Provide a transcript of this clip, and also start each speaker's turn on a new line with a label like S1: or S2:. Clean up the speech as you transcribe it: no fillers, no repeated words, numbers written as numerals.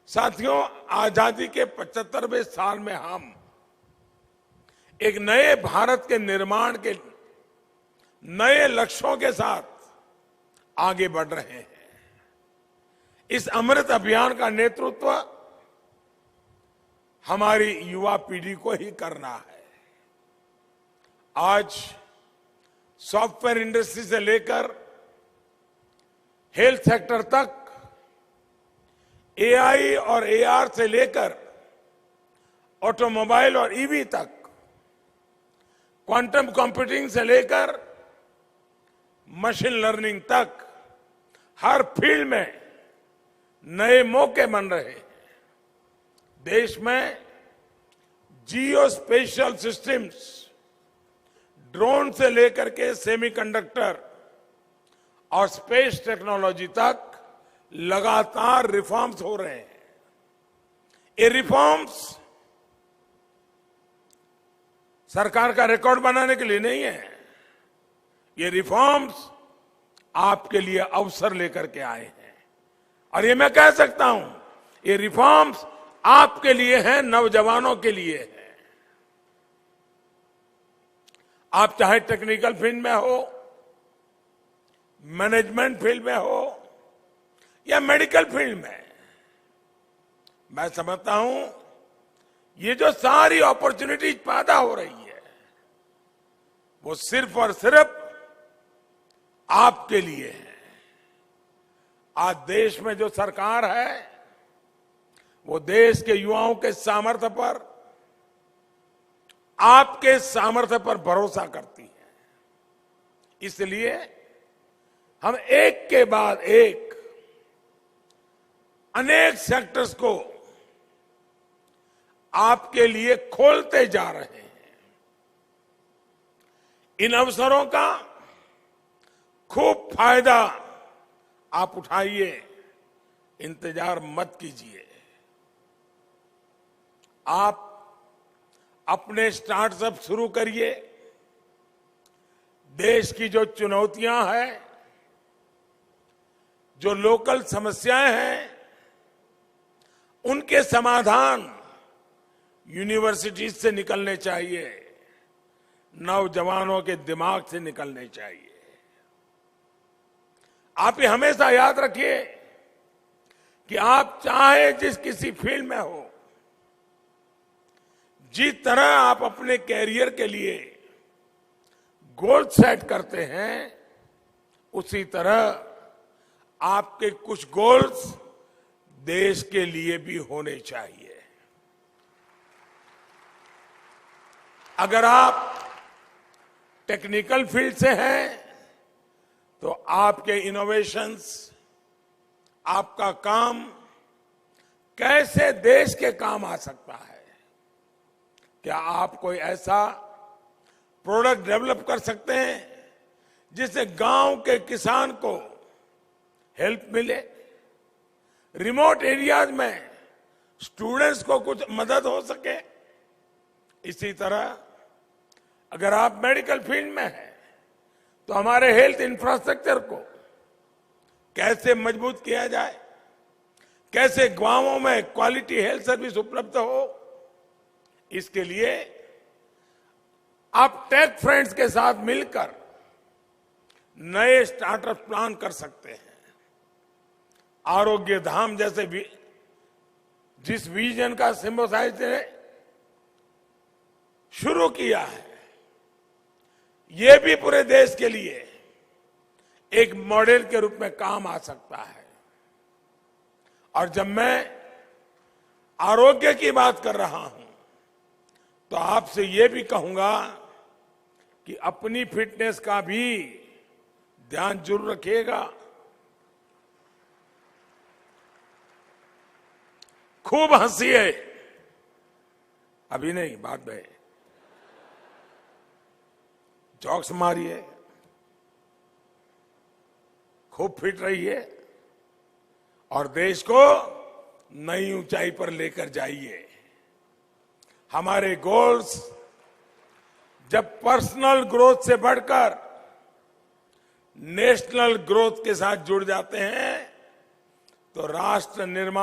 S1: साथियों, आजादी के 75वें साल में हम एक नए भारत के निर्माण के नए लक्ष्यों के साथ आगे बढ़ रहे हैं। इस अमृत अभियान का नेतृत्व हमारी युवा पीढ़ी को ही करना है। आज सॉफ्टवेयर इंडस्ट्री से लेकर हेल्थ सेक्टर तक, एआई और एआर से लेकर ऑटोमोबाइल और ईवी तक, क्वांटम कंप्यूटिंग से लेकर मशीन लर्निंग तक, हर फील्ड में नए मौके बन रहे हैं। देश में जियो स्पेशल सिस्टम्स, ड्रोन से लेकर के सेमीकंडक्टर और स्पेस टेक्नोलॉजी तक लगातार रिफॉर्म्स हो रहे हैं। ये रिफॉर्म्स सरकार का रिकॉर्ड बनाने के लिए नहीं है, ये रिफॉर्म्स आपके लिए अवसर लेकर के आए हैं। और ये मैं कह सकता हूं, ये रिफॉर्म्स आपके लिए हैं, नौजवानों के लिए हैं। आप चाहे टेक्निकल फील्ड में हो, मैनेजमेंट फील्ड में हो या मेडिकल फील्ड में, मैं समझता हूं ये जो सारी अपॉर्चुनिटीज पैदा हो रही है वो सिर्फ और सिर्फ आपके लिए है। आज देश में जो सरकार है वो देश के युवाओं के सामर्थ्य पर, आपके सामर्थ्य पर भरोसा करती है। इसलिए हम एक के बाद एक अनेक सेक्टर्स को आपके लिए खोलते जा रहे हैं। इन अवसरों का खूब फायदा आप उठाइए, इंतजार मत कीजिए। आप अपने स्टार्टअप शुरू करिए। देश की जो चुनौतियां हैं, जो लोकल समस्याएं हैं, उनके समाधान यूनिवर्सिटीज से निकलने चाहिए, नौजवानों के दिमाग से निकलने चाहिए। आप ये हमेशा याद रखिए कि आप चाहे जिस किसी फील्ड में हो, जिस तरह आप अपने कैरियर के लिए गोल सेट करते हैं, उसी तरह आपके कुछ गोल्स देश के लिए भी होने चाहिए। अगर आप टेक्निकल फील्ड से हैं तो आपके इनोवेशंस, आपका काम कैसे देश के काम आ सकता है। क्या आप कोई ऐसा प्रोडक्ट डेवलप कर सकते हैं जिससे गांव के किसान को हेल्प मिले, रिमोट एरियाज में स्टूडेंट्स को कुछ मदद हो सके। इसी तरह अगर आप मेडिकल फील्ड में हैं तो हमारे हेल्थ इंफ्रास्ट्रक्चर को कैसे मजबूत किया जाए, कैसे गांवों में क्वालिटी हेल्थ सर्विस उपलब्ध हो, इसके लिए आप टेक फ्रेंड्स के साथ मिलकर नए स्टार्टअप प्लान कर सकते हैं। आरोग्य धाम जैसे भी जिस विजन का सिम्बोसाइज ने शुरू किया है, ये भी पूरे देश के लिए एक मॉडल के रूप में काम आ सकता है। और जब मैं आरोग्य की बात कर रहा हूं तो आपसे ये भी कहूंगा कि अपनी फिटनेस का भी ध्यान जरूर रखिएगा। खूब हंसिए, अभी नहीं, बाद में जॉक्स मारिए, खूब फिट रहिए और देश को नई ऊंचाई पर लेकर जाइए। हमारे गोल्स जब पर्सनल ग्रोथ से बढ़कर नेशनल ग्रोथ के साथ जुड़ जाते हैं तो राष्ट्र निर्माण